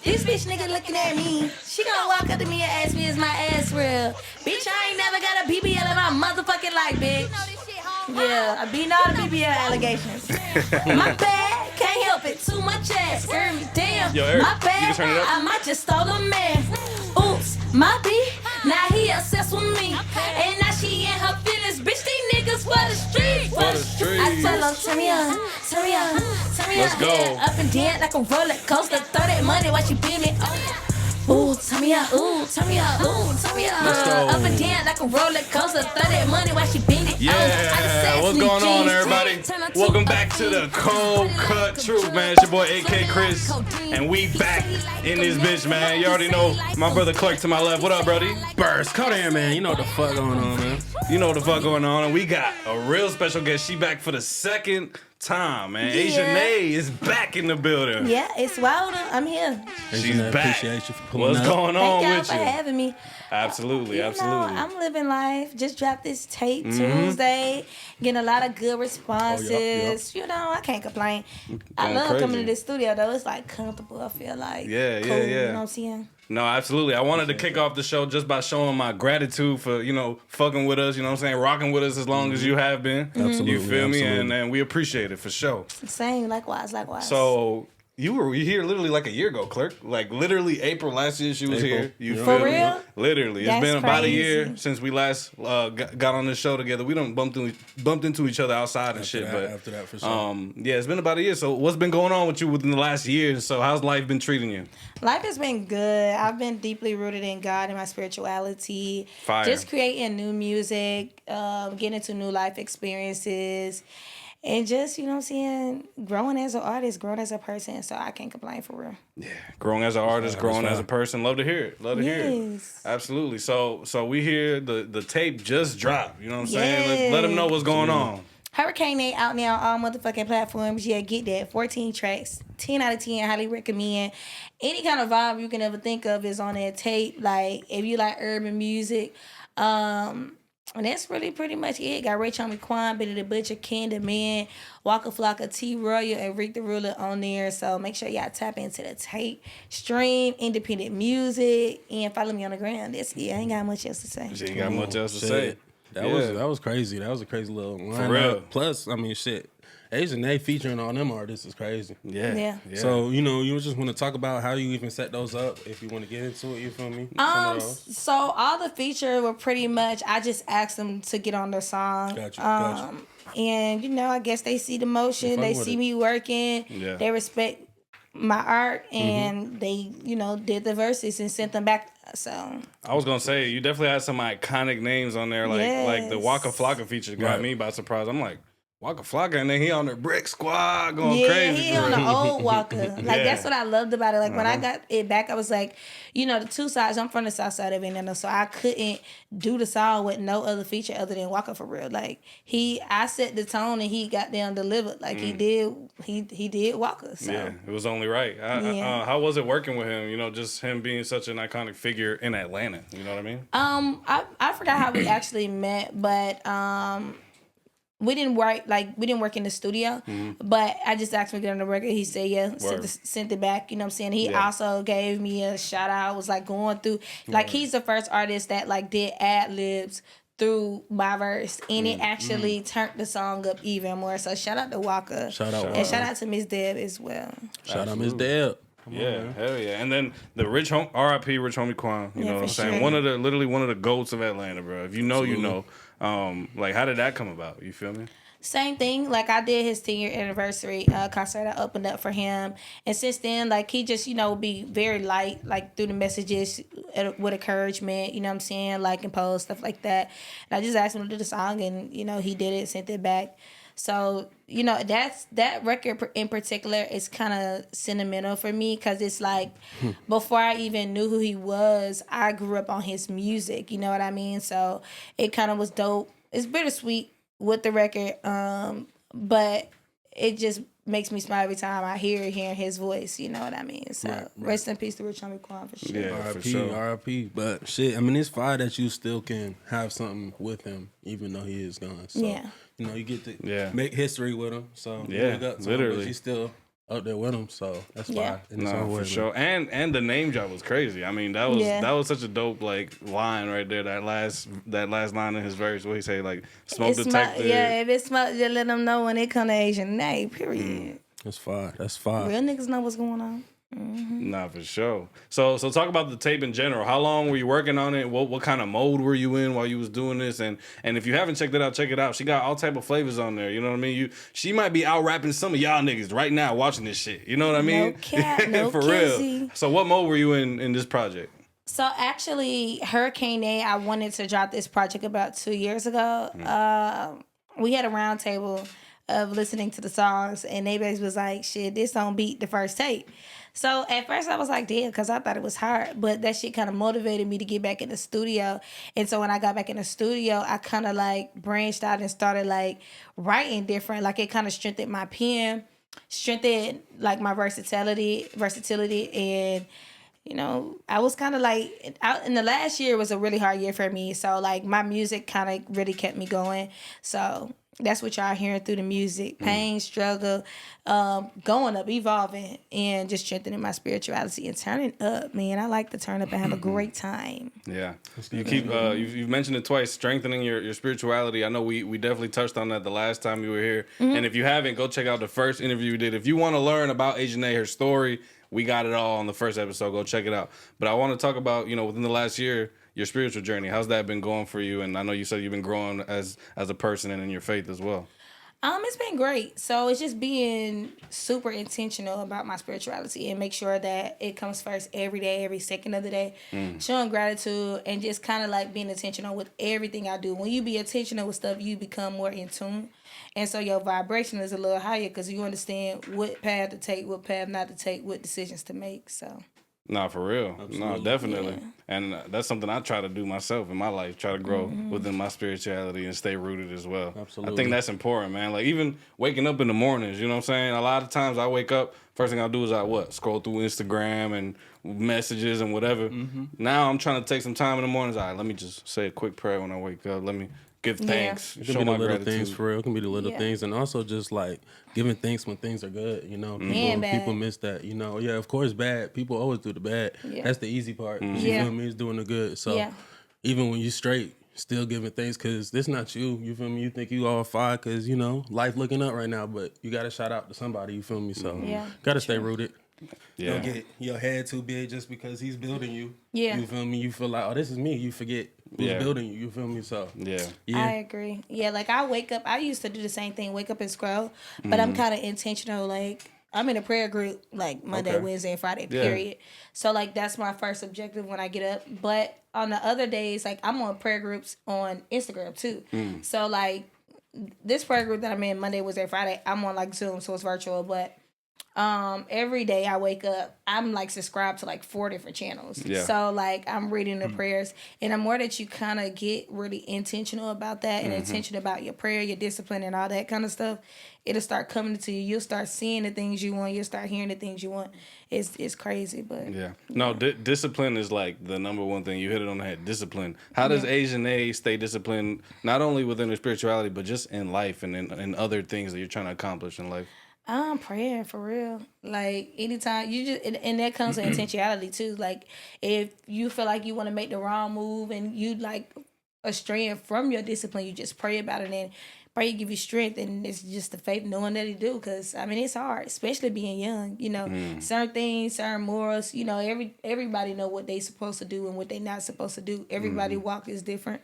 This bitch nigga looking at me. She gonna walk up to me and ask me, is my ass real? Bitch, I ain't never got a BBL in my motherfucking life, bitch. Yeah, I beat all the BBL allegations. My bad, can't help it. Too much ass, damn. Yo, Eric, my bad, you can turn it up. I might just stole a man. Oops, my B, now he obsessed with me. And now she in her feelings, bitch, these niggas for the street. For the street. I tell her, turn me on, turn me on, turn me Let's on. go. Yeah, up and down like a roller coaster. Throw that money while she beat me. Ooh, turn me on, ooh, turn me on, ooh, turn me on. Let's go. Up and down like a roller coaster. Throw that money while she beat it. Yeah, what's going on, everybody? Welcome back to the Cold Cut Truth, man. It's your boy A.K Chris, and we back in this bitch, man. You already know my brother Cleark to my left. What up, brody? Burst, come here, man. You know what the fuck going on, man. You know what the fuck going on, and we got a real special guest. She back for the second time, man. Yeah. Asia Nae is back in the building. Yeah, it's Wilder. I'm here. She's I back. appreciate you for pulling What's up. going on Thank y'all with for you? having me. Absolutely, You know, absolutely. I'm living life. Just dropped this tape Tuesday. Getting a lot of good responses. You know, I can't complain. I Going love crazy. coming to this studio, though. It's like comfortable. I feel like Yeah, cool, yeah. You know what I'm saying? No, absolutely. I wanted to kick off the show just by showing my gratitude for, fucking with us, you know what I'm saying, rocking with us as long as you have been. Absolutely, You feel me? absolutely. And we appreciate it for sure. Same, likewise. So you were here literally like a year ago, Cleark. Like literally April last year she was April. here. You Yeah. feel For me? real? Literally. That's It's been about a crazy. year since we last got on this show together. We done bumped into each other outside and shit. After that, for sure. Yeah, it's been about a year. So what's been going on with you within the last year? So how's life been treating you? Life has been good. I've been deeply rooted in God and my spirituality. Fire. Just creating new music, getting into new life experiences, and just, you know what I'm saying, growing as an artist, growing as a person. So I can't complain for real. Yeah, growing as an artist, growing as a person. Love to hear it. Love to hear it. Yes. Absolutely. So we hear the tape just dropped. You know what I'm saying? Let them know what's going on. Hurricane Nate out now on all motherfucking platforms. Yeah, get that. 14 tracks. 10 out of 10. Highly recommend. Any kind of vibe you can ever think of is on that tape. Like, if you like urban music. And that's really pretty much it. Got Ray Homie Quan, Benny the Butcher, Ken the Man, Waka Flocka, T Royal, and Rick the Ruler on there. So make sure y'all tap into the tape. Stream independent music and follow me on the ground. That's it. I ain't got much else to say. She ain't got much else to Shit. say. That Yeah. was crazy. That was a crazy little lineup. real. Plus, I mean, shit. Asia Nae featuring all them artists is crazy. Yeah. So, you just want to talk about how you even set those up if you want to get into it, you feel me? Some of those. So all the features were pretty much, I just asked them to get on their song. Gotcha. And, I guess they see the motion. They with see it. me working. Yeah. They respect my art. And they, did the verses and sent them back. So I was gonna say you definitely had some iconic names on there, like the Yes. Waka Flocka feature got Right. me by surprise. I'm like, Waka Flocka, and then he on the Brick Squad going yeah, crazy. he for on real. the old Walker. Like, Yeah. that's what I loved about it. Like, when I got it back, I was like, the two sides. I'm from the south side of Atlanta, so I couldn't do the song with no other feature other than Walker for real. Like, I set the tone and he got down delivered. Like, he did Walker. So. Yeah, it was only right. Yeah. How was it working with him? Just him being such an iconic figure in Atlanta. You know what I mean? I forgot how we actually met, but we didn't work in the studio, but I just asked him to get on the record. He said yeah, sent it back. You know what I'm saying? He Yeah. also gave me a shout out. Was like going through, like, he's the first artist that like did ad libs through my verse, and it actually turned the song up even more. So shout out to Walker. Shout out And Walker. shout out to Miss Deb as well. Shout out Miss Deb. Yeah, hell yeah. And then the R.I.P. Rich Homie Quan. You Yeah, know what I'm for saying? sure. Literally one of the goats of Atlanta, bro. If you know, you know. Absolutely. Like, how did that come about? You feel me? Same thing. Like, I did his 10-year anniversary concert. I opened up for him. And since then, like, he just, be very light, like, through the messages with encouragement, you know what I'm saying? Like, and post, stuff like that. And I just asked him to do the song, and, he did it, sent it back. So, that record in particular is kind of sentimental for me because it's like before I even knew who he was, I grew up on his music. You know what I mean? So it kind of was dope. It's bittersweet with the record, but it just makes me smile every time I hearing his voice. You know what I mean? So Right. rest in peace to Rich Homie Quan for sure. Yeah, for R.I.P. sure. R.I.P. But shit, I mean, it's fine that you still can have something with him, even though he is gone. So, Yeah. you get to Yeah. make history with him. So, Yeah, big up to him, literally. but you still up there with him, so that's Yeah. fine. In its No, own for way, sure. And the name drop was crazy. I mean, that was such a dope like line right there. That last line in his verse, what he say, like smoke detector. If it's smoke, just let them know when it come to Asia Nae, period. That's fine. That's fine. Real niggas know what's going on. Nah, for sure. So talk about the tape in general. How long were you working on it? What kind of mode were you in while you was doing this? And if you haven't checked it out, check it out. She got all type of flavors on there. You know what I mean? She might be out rapping some of y'all niggas right now watching this shit. You know what I mean? No cap, no for kizzy. real. So what mode were you in this project? So actually, Hurricane A, I wanted to drop this project about 2 years ago. We had a round table of listening to the songs, and they basically was like, shit, this don't beat the first tape. So at first I was like, damn, because I thought it was hard. But that shit kind of motivated me to get back in the studio. And so when I got back in the studio, I kind of like branched out and started like writing different. Like it kind of strengthened my pen, strengthened like my versatility. And, you know, I was kind of like, in the last year was a really hard year for me. So like my music kind of really kept me going. So that's what y'all hearing through the music. Pain, struggle, going up, evolving, and just strengthening my spirituality and turning up, man. I like to turn up and have a great time. Yeah. You keep you've mentioned it twice, strengthening your spirituality. I know we definitely touched on that the last time you were here. And if you haven't, go check out the first interview we did. If you want to learn about Asia Nae, her story, we got it all on the first episode. Go check it out. But I want to talk about, you know, within the last year, your spiritual journey. How's that been going for you? And I know you said you've been growing as a person and in your faith as well. It's been great. So it's just being super intentional about my spirituality and make sure that it comes first every day, every second of the day. Showing gratitude and just kind of like being intentional with everything I do. When you be intentional with stuff, you become more in tune. And so your vibration is a little higher because you understand what path to take, what path not to take, what decisions to make. So. No, for real. Absolutely. No, definitely. Yeah. And that's something I try to do myself in my life, try to grow within my spirituality and stay rooted as well. Absolutely. I think that's important, man. Like even waking up in the mornings, you know what I'm saying? A lot of times I wake up, first thing I do is scroll through Instagram and messages and whatever. Now I'm trying to take some time in the mornings. All right, let me just say a quick prayer when I wake up. Let me give thanks, It can show be the my little gratitude. things for real. It can be the little Yeah. things, and also just like giving thanks when things are good. You know, And bad. people miss that. You know, yeah, of course, bad. People always do the bad. Yeah. That's the easy part. You Yeah. feel me? It's doing the good. So Yeah. even when you straight, still giving thanks because this not you. You feel me? You think you all fine because you know life looking up right now, but you got to shout out to somebody. You feel me? So got to stay rooted. Yeah. Don't get your head too big just because he's building you. Yeah. You feel me? You feel like, oh, this is me. You forget who's Yeah. building you. You feel me? So Yeah. I agree. Yeah, like I wake up. I used to do the same thing, wake up and scroll. But I'm kind of intentional. Like I'm in a prayer group like Monday, Okay. Wednesday, and Friday, Yeah. period. So like that's my first objective when I get up. But on the other days, like I'm on prayer groups on Instagram too. So like this prayer group that I'm in Monday, Wednesday, Friday, I'm on like Zoom, so it's virtual. But every day I wake up, I'm like subscribed to like 4 different channels. Yeah. So like I'm reading the prayers, and the more that you kind of get really intentional about that and intentional about your prayer, your discipline, and all that kind of stuff, it'll start coming to you. You'll start seeing the things you want. You'll start hearing the things you want. It's crazy, but Yeah. No, discipline is like the number one thing. You hit it on the head. Discipline. How does Asia Nae stay disciplined, not only within her spirituality, but just in life and in other things that you're trying to accomplish in life? I'm praying for real. Like anytime you just, and that comes with intentionality too. Like if you feel like you want to make the wrong move and you like astray from your discipline, you just pray about it and pray give you strength. And it's just the faith knowing that He do. Because I mean it's hard, especially being young. You know, certain things, certain morals. You know, everybody know what they supposed to do and what they not supposed to do. Everybody walk is different.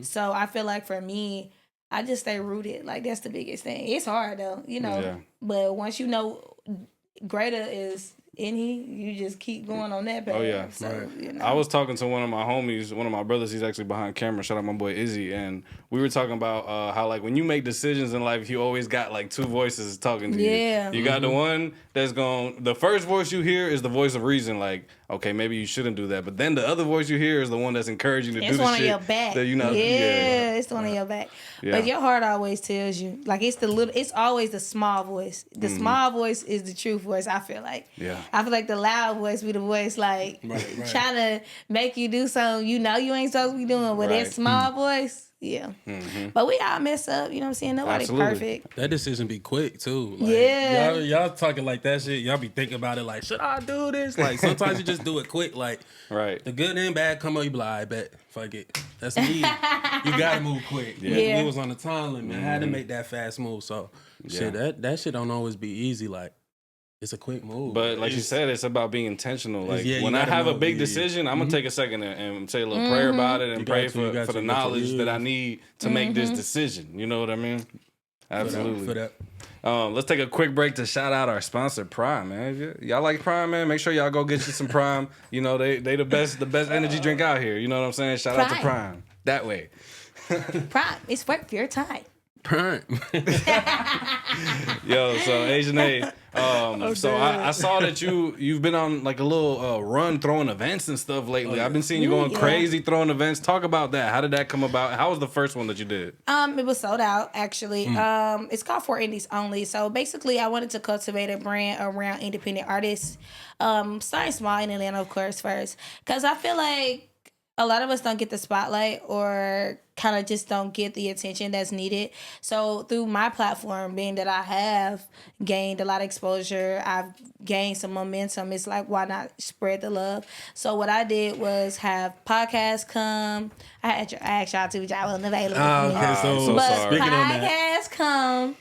So I feel like for me, I just stay rooted. Like that's the biggest thing. It's hard though, you know. Yeah. But once you know greater is in He, you just keep going on that path. Oh, yeah. So, Right. you know. I was talking to one of my homies, one of my brothers. He's actually behind camera. Shout out my boy Izzy. And we were talking about how like when you make decisions in life, you always got like 2 voices talking to Yeah. you. You got the one that's going. The first voice you hear is the voice of reason. Like, okay, maybe you shouldn't do that. But then the other voice you hear is the one that's encouraging you to It's do the one shit on your back. that you know. Yeah, it's the one on your back. Yeah. But your heart always tells you. Like it's always the small voice. The small voice is the true voice, I feel like. Yeah. I feel like the loud voice be the voice like trying to make you do something you know you ain't supposed to be doing with that small voice. Yeah. But we all mess up, you know what I'm saying? Nobody's perfect. That decision be quick too. Like, y'all talking like that shit. Y'all be thinking about it like, should I do this? Like sometimes you just do it quick. Like the good and bad come up, you be like, I bet. Fuck it. That's me. You gotta move quick. Yeah. We was on the time limit. I had to make that fast move. So shit, that shit don't always be easy. Like it's a quick move. But like you said, it's about being intentional. Like when I have a big decision, I'm gonna take a second and say a little prayer about it and pray for the knowledge that I need to make this decision. You know what I mean? Absolutely. For that. Let's take a quick break to shout out our sponsor, Prime, man. Y'all like Prime, man? Make sure y'all go get you some Prime. You know, they the best energy drink out here. You know what I'm saying? Shout out to Prime. That way. Prime, it's worth your time. Prime. Yo, so Asia Nae, so I saw that you've been on like a little run throwing events and stuff lately. I've been seeing you going crazy throwing events. Talk about that. How did that come about? How was the first one that you did? It was sold out actually. It's called For Indies Only. So basically, I wanted to cultivate a brand around independent artists. Starting small in Atlanta, of course, first, because I feel like a lot of us don't get the spotlight or kind of just don't get the attention that's needed. So through my platform, being that I have gained a lot of exposure, I've gained some momentum. It's like, why not spread the love? So what I did was have podcasts come. I asked y'all to, which I wasn't available. Okay, so but speaking on that, podcasts come.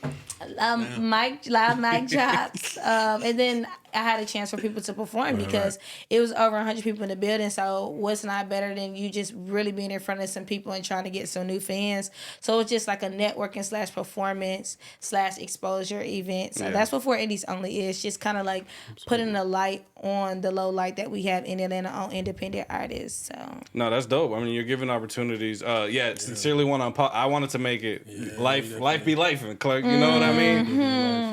Live mic drops, and then I had a chance for people to perform because it was over 100 people in the building. So what's not better than you just really being in front of some people and trying to get some new fans? So it's just like a networking / performance / exposure event. So that's what For Indies Only is. Just kind of like putting a light on the low light that we have in Atlanta on independent artists. So no, that's dope. I mean, you're giving opportunities. Sincerely I wanted to make it life be life and Cleark. You know what I mean?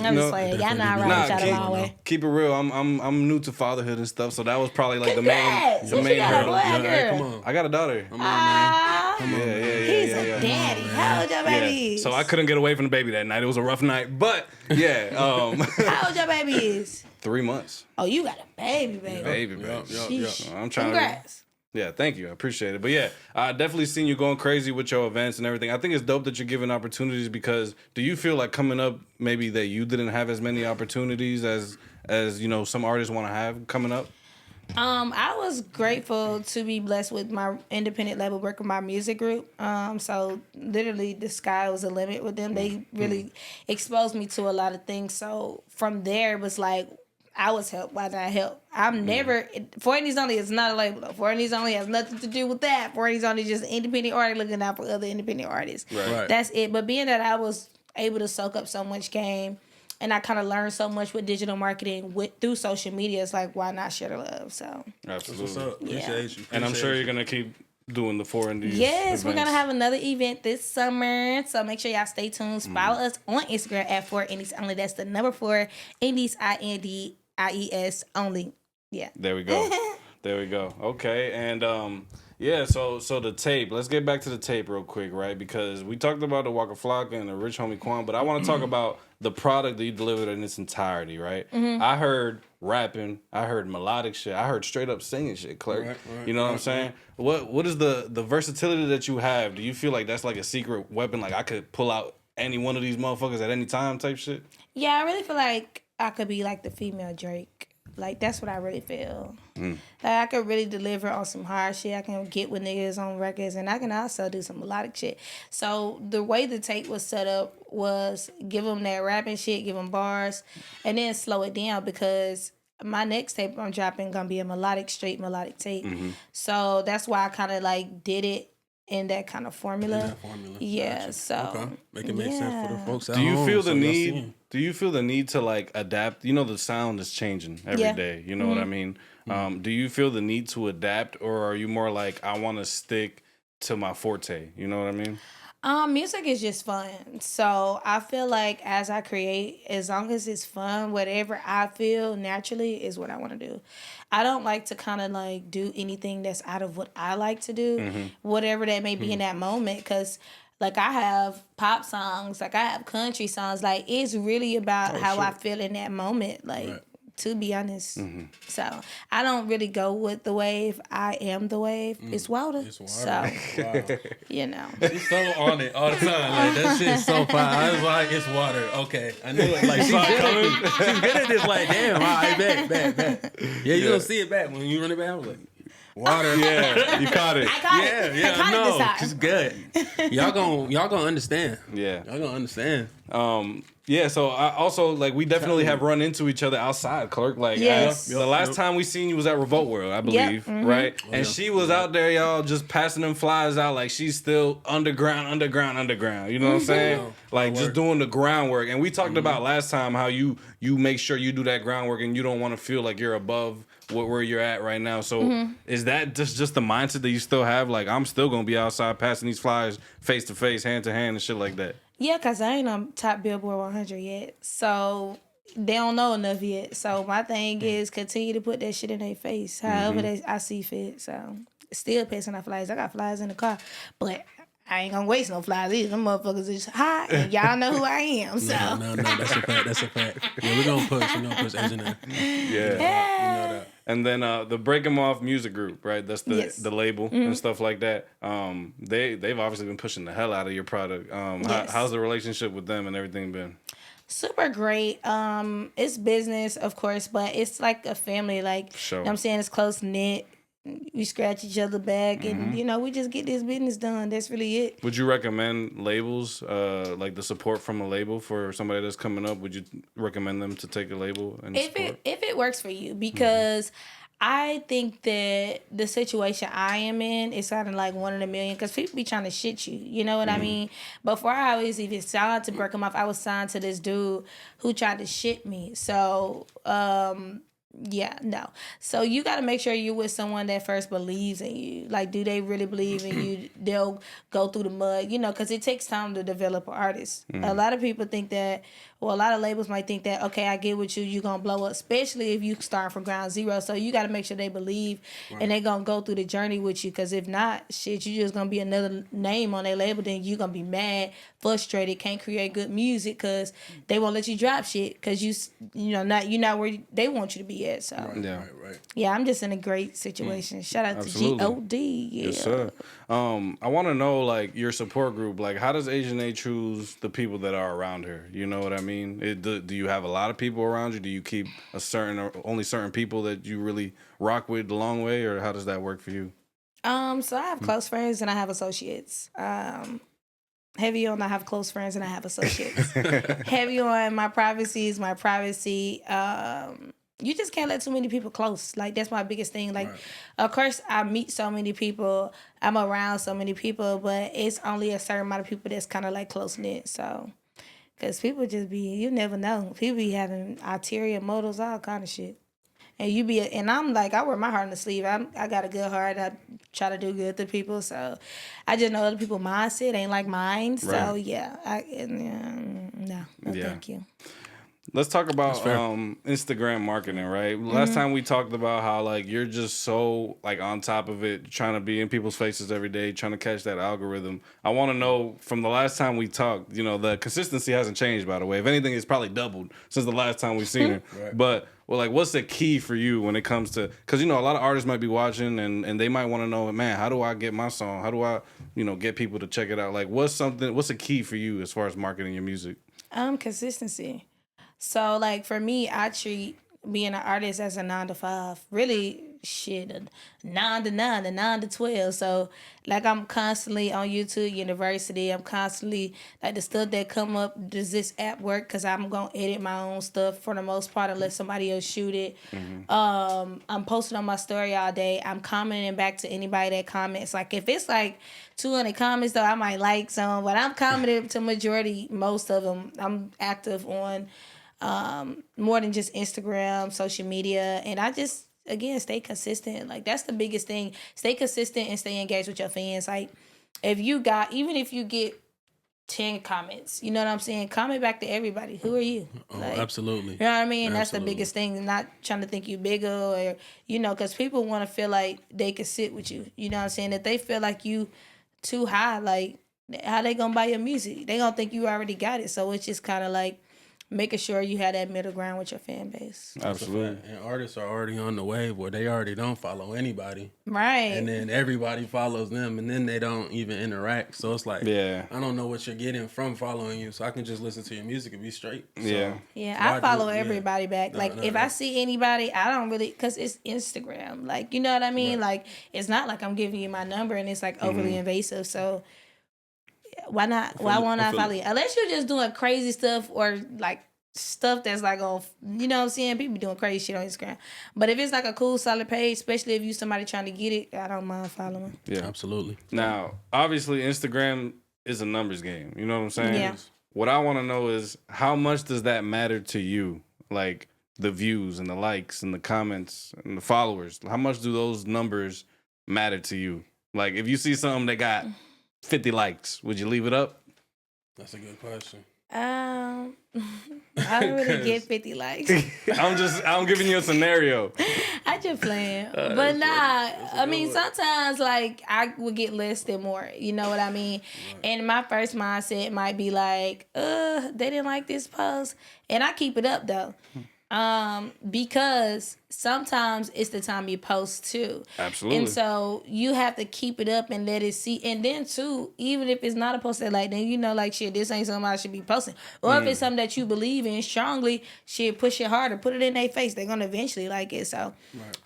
I'm just playing. Y'all not right out of my way. Keep it real. I'm new to fatherhood and stuff, so that was probably like the main hurdle. Come on. I got a daughter. Come on, man. Come on, man. He's a daddy. How old your baby is? So I couldn't get away from the baby that night. It was a rough night, but How old your baby is? 3 months. Oh, you got a baby. Baby. I'm trying Congrats. Yeah, thank you. I appreciate it. But yeah, I definitely seen you going crazy with your events and everything. I think it's dope that you're giving opportunities because do you feel like coming up maybe that you didn't have as many opportunities as you know some artists want to have coming up? I was grateful to be blessed with my independent label work with my music group. So literally the sky was the limit with them. They really exposed me to a lot of things. So from there it was like I was helped. Why did I help? I'm never. For Indies Only is not a label. For Indies Only has nothing to do with that. For Indies Only is just an independent artist looking out for other independent artists. Right. That's it. But being that I was able to soak up so much game, and I kind of learned so much with digital marketing through social media, it's like why not share the love? So absolutely. What's up? Appreciate you. And I'm sure you're gonna keep doing the 4 Indies. Yes, events. we're gonna have another event this summer, so make sure y'all stay tuned. Follow us on Instagram at 4 Indies Only. That's the number 4 Indies INDIES only. Yeah. There we go. Okay, and so the tape. Let's get back to the tape real quick, right? Because we talked about the Waka Flocka and the Rich Homie Quan, but I want to talk about the product that you delivered in its entirety, right? I heard rapping, I heard melodic shit, I heard straight up singing shit, Cleark. Right, you know what I'm saying? What is the versatility that you have? Do you feel like that's like a secret weapon? Like I could pull out any one of these motherfuckers at any time type shit? Yeah, I really feel like I could be like the female Drake. Like, that's what I really feel. Like, I could really deliver on some hard shit. I can get with niggas on records, and I can also do some melodic shit. So, the way the tape was set up was give them that rapping shit, give them bars, and then slow it down because my next tape I'm dropping gonna be a straight melodic tape. So, that's why I kind of, like, did it in that kind of formula. Yeah, gotcha. So. Okay. Make it make sense for the folks at home. Do you feel the need to like adapt? You know, the sound is changing every day. You know what I mean? Do you feel the need to adapt, or are you more like I want to stick to my forte? You know what I mean? Music is just fun. So I feel like as I create, as long as it's fun, whatever I feel naturally is what I want to do. I don't like to kind of like do anything that's out of what I like to do, whatever that may be in that moment. Because like I have pop songs, like I have country songs. Like it's really about how I feel in that moment. Like to be honest. So I don't really go with the wave. I am the wave. It's water. It's water. So, Wow. you know. She's so on it all the time. Like, that shit's so fire. I was like, it's water. Okay. I knew it. Like, she's good at this. Like, damn, all right, back. Yeah, you don't see it back. When you run it back, I was like, water. Yeah, you caught it. I caught it. Yeah, I caught it this time. She's good. Y'all gonna understand. Yeah. Y'all gonna understand. Yeah, so I also, like, we definitely have run into each other outside, Cleark. Like, Yes. the last time we seen you was at Revolt World, I believe, right? And she was out there, y'all, just passing them flyers out like she's still underground. You know what I'm saying? Like, just doing the groundwork. And we talked about last time how you make sure you do that groundwork and you don't want to feel like you're above where you're at right now. So is that just the mindset that you still have? Like, I'm still going to be outside passing these flyers face to face, hand to hand and shit like that? Yeah, because I ain't on top Billboard 100 yet. So they don't know enough yet. So my thing is continue to put that shit in their face, however I see fit. So still passing out flyers. I got flyers in the car, but I ain't gonna waste no flyers either. Them motherfuckers is hot, and y'all know who I am. So No, that's a fact. Yeah, we're gonna push Asia Nae. Yeah. You know that. And then the Break 'Em Off music group, right? That's the label and stuff like that. They've obviously been pushing the hell out of your product. Yes. How's the relationship with them and everything been? super great. It's business, of course, but it's like a family. Like, Sure. you know what I'm saying? It's close knit. We scratch each other back, and we just get this business done. That's really it. Would you recommend labels, like the support from a label for somebody that's coming up? Would you recommend them to take a label and support? If it works for you, because I think that the situation I am in is kind of like one in a million, because people be trying to shit you. You know what I mean? Before I was even signed to Break 'Em Off, I was signed to this dude who tried to shit me. So, yeah, no. So you got to make sure you're with someone that first believes in you. Like, do they really believe in you? They'll go through the mud, because it takes time to develop an artist. A lot of people think that, well, a lot of labels might think that, okay, I get with you, you're going to blow up, especially if you start from ground zero. So you got to make sure they believe and they're going to go through the journey with you, because if not, shit, you're just going to be another name on their label. Then you're going to be mad, frustrated, can't create good music because they won't let you drop shit because you're not where they want you to be at. So yeah, I'm just in a great situation. Shout out Absolutely. to G.O.D. Yeah. Yes, sir. I want to know, like, your support group. Like, how does Asia Nae choose the people that are around her? You know what I mean? Do you have a lot of people around you? Do you keep only certain people that you really rock with the long way, or how does that work for you? So I have close friends and I have associates. Heavy on I have close friends and I have associates. Heavy on my privacy is my privacy. You just can't let too many people close. Like, that's my biggest thing. Like, of course, I meet so many people. I'm around so many people, but it's only a certain amount of people that's kind of, like, close-knit. So, because people just you never know. People be having ulterior motives, all kind of shit. And I'm like, I wear my heart on the sleeve. I got a good heart. I try to do good to people. So, I just know other people's mindset ain't like mine. So, yeah. No, thank you. Let's talk about Instagram marketing, right? Last time we talked about how, like, you're just so, like, on top of it, trying to be in people's faces every day, trying to catch that algorithm. I want to know, from the last time we talked, the consistency hasn't changed, by the way. If anything, it's probably doubled since the last time we've seen her. But, what's the key for you when it comes to, because, a lot of artists might be watching and they might want to know, man, how do I get my song? How do I, get people to check it out? Like, what's the key for you as far as marketing your music? Consistency. So, like, for me, I treat being an artist as a 9 to 5. Really, shit, a 9 to 9, a 9 to 12. So, like, I'm constantly on YouTube University. I'm constantly, like, the stuff that come up, does this app work? Because I'm going to edit my own stuff for the most part and let somebody else shoot it. I'm posting on my story all day. I'm commenting back to anybody that comments. Like, if it's, like, 200 comments, though, I might like some. But I'm commenting to majority, most of them. I'm active on more than just Instagram, social media, and I just, again, stay consistent. Like, that's the biggest thing. Stay consistent and stay engaged with your fans. Like, even if you get 10 comments, you know what I'm saying? Comment back to everybody. Who are you? Like, Absolutely. You know what I mean? Absolutely. That's the biggest thing. Not trying to think you bigger or, because people want to feel like they can sit with you. You know what I'm saying? If they feel like you too high, like, how they gonna buy your music? They gonna think you already got it. So it's just kind of like, making sure you have that middle ground with your fan base. Absolutely. And artists are already on the wave where they already don't follow anybody. Right. And then everybody follows them, and then they don't even interact. So it's like, I don't know what you're getting from following you, so I can just listen to your music and be straight. So, I follow everybody back. Like, if I see anybody, I don't really, because it's Instagram. Like, you know what I mean? Like, it's not like I'm giving you my number and it's like overly invasive. So why not? Why won't I follow you? Unless you're just doing crazy stuff or like stuff that's like on, you know what I'm saying? People be doing crazy shit on Instagram. But if it's like a cool, solid page, especially if you somebody trying to get it, I don't mind following. Yeah, absolutely. Now, obviously, Instagram is a numbers game. You know what I'm saying? Yeah. What I want to know is how much does that matter to you? Like the views and the likes and the comments and the followers. How much do those numbers matter to you? Like if you see something that got 50 likes, would you leave it up? That's a good question. I don't really get 50 likes. I'm giving you a scenario. I just playing. But nah, I mean, sometimes like I would get less than more. You know what I mean? Right. And my first mindset might be like, they didn't like this post. And I keep it up though. Because sometimes it's the time you post too. Absolutely. And so you have to keep it up and let it see. And then too, even if it's not a post that like, then you know like shit, this ain't something I should be posting. Or if it's something that you believe in strongly, shit, push it harder, put it in their face. They're gonna eventually like it. So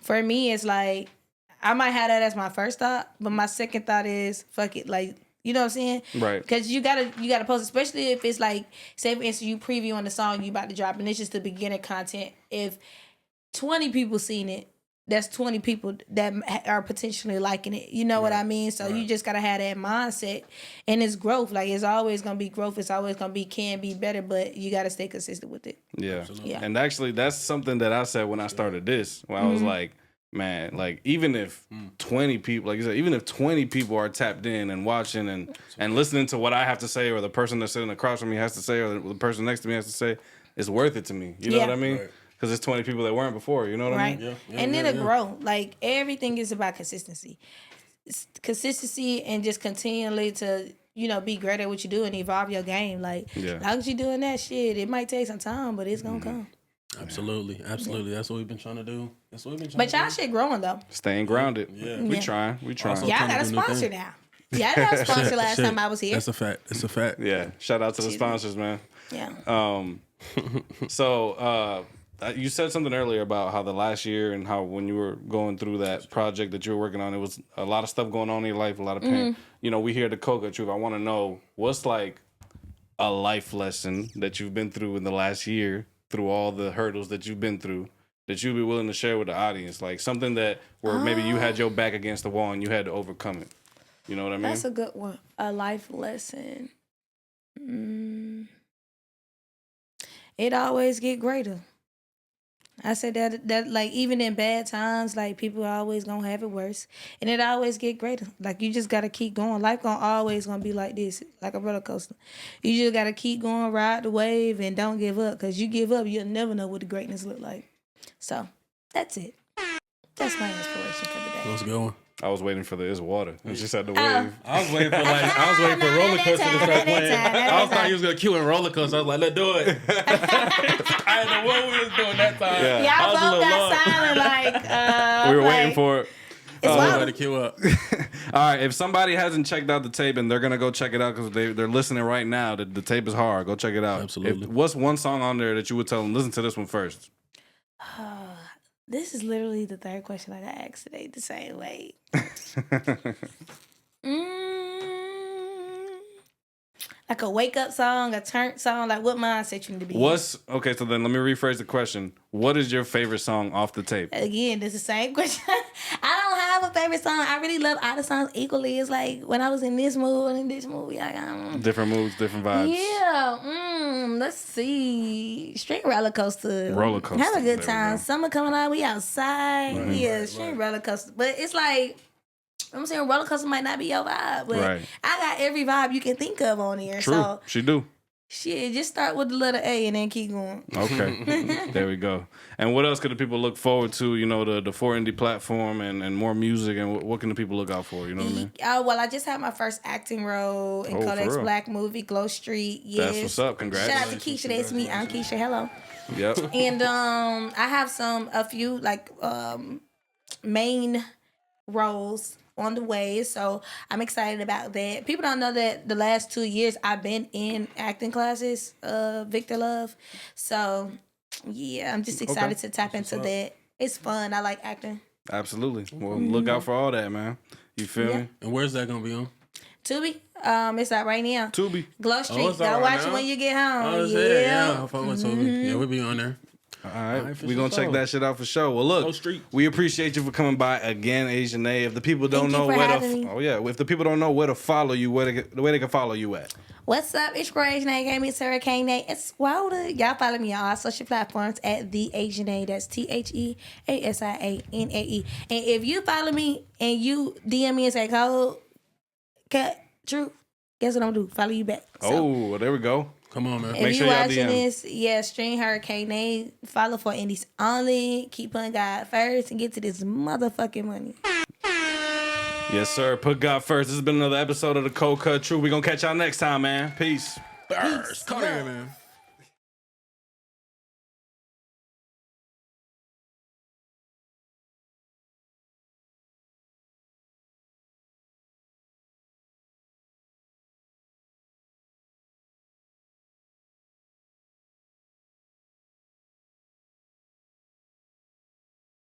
for me, it's like I might have that as my first thought, but my second thought is fuck it, like. You know what I'm saying? Right. Because you gotta post, especially if it's like, say for instance, you previewing the song you about to drop, and it's just the beginner content. If 20 people seen it, that's 20 people that are potentially liking it. You know what I mean? So you just gotta have that mindset, and it's growth. Like it's always gonna be growth. It's always gonna be can be better, but you gotta stay consistent with it. Yeah. And actually, that's something that I said when I started this. When I was like, man, like even if 20 people, like you said, even if 20 people are tapped in and watching and listening to what I have to say, or the person that's sitting across from me has to say, or the person next to me has to say, it's worth it to me. You know what I mean? Because it's 20 people that weren't before. You know what I mean? And it'll grow. Like everything is about consistency. It's consistency and just continually to, you know, be great at what you do and evolve your game. Like as long as you're doing that shit, it might take some time, but it's gonna come. Absolutely. That's what we've been trying to do. But y'all shit growing though. Staying grounded. We trying. Y'all got a sponsor now. Y'all got a sponsor last time I was here. That's a fact. Yeah. Shout out to the sponsors, man. Yeah. So you said something earlier about how the last year and how when you were going through that project that you were working on, it was a lot of stuff going on in your life, a lot of pain. You know, we hear the Coca Truth. I want to know what's like a life lesson that you've been through in the last year, through all the hurdles that you've been through, that you'd be willing to share with the audience, like something that where maybe you had your back against the wall and you had to overcome it. You know what I mean? That's a good one. A life lesson. It always get greater. I said that like even in bad times, like people are always gonna have it worse, and it always get greater. Like you just gotta keep going. Life always gonna be like this, like a roller coaster. You just gotta keep going, ride the wave, and don't give up. Cause you give up, you'll never know what the greatness look like. So that's it. That's my inspiration for the day. Let's go. I was waiting for the "It's water." And she said the wave. I was waiting for roller coaster to start playing. I thought he was gonna cue in roller coaster. I was like, let's do it. I didn't know what we was doing that time. Y'all both got silent like we were waiting for it. Somebody to queue up. All right, if somebody hasn't checked out the tape and they're gonna go check it out because they're listening right now, the tape is hard. Go check it out. Absolutely. What's one song on there that you would tell them, listen to this one first? This is literally the third question I got asked today the same way. Like a wake up song, a turn song, like what mindset you need to be in? Okay, so then let me rephrase the question. What is your favorite song off the tape? Again, this is the same question. I don't have a favorite song. I really love all the songs equally. It's like when I was in this mood and in this movie, different moods, different vibes. Yeah. Let's see. Straight roller coaster. Roller coaster. Have a good time. Summer coming out, we outside. Straight roller coaster. But it's like, I'm saying roller coaster might not be your vibe, but I got every vibe you can think of on here. True, so she do. Shit, just start with the letter A and then keep going. Okay. There we go. And what else could the people look forward to? You know, the 4Indie platform and more music. And what can the people look out for? You know what I mean? Oh, well, I just had my first acting role in Kodak's Black movie, Glow Street. Yes. That's what's up. Congrats. Shout out to Keisha. That's me. I'm Keisha. Hello. Yep. And I have a few like main roles on the way, so I'm excited about that. People don't know that the last 2 years I've been in acting classes, Victor Love. So yeah, I'm just excited to tap into that. It's fun. I like acting. Absolutely. Well, look out for all that, man. You feel me? And where's that gonna be on? Tubi. It's out right now. Tubi. Glow Street. Go watch it when you get home. Oh, yeah. I fuck with Tubi. Yeah, we'll be on there. All right, we're going to check that shit out for sure. Well, look, we appreciate you for coming by again, Asia Nae. If the people don't know where to... if the people don't know where to follow you, where they can follow you at. What's up? It's your Asia Nae. Gave me Sarah K. Nae. It's Wilder. Y'all follow me on all social platforms at The Asia Nae. That's TheAsianae. And if you follow me and you DM me and say, Cut, True, guess what I'm going to do? Follow you back. So, well, there we go. Come on, man. If you watching this, stream Hurricane Nae. Follow for Indies only. Keep putting God first and get to this motherfucking money. Yes, sir. Put God first. This has been another episode of the Cold Cut Truth. We're going to catch y'all next time, man. Peace. Peace. Come here, man.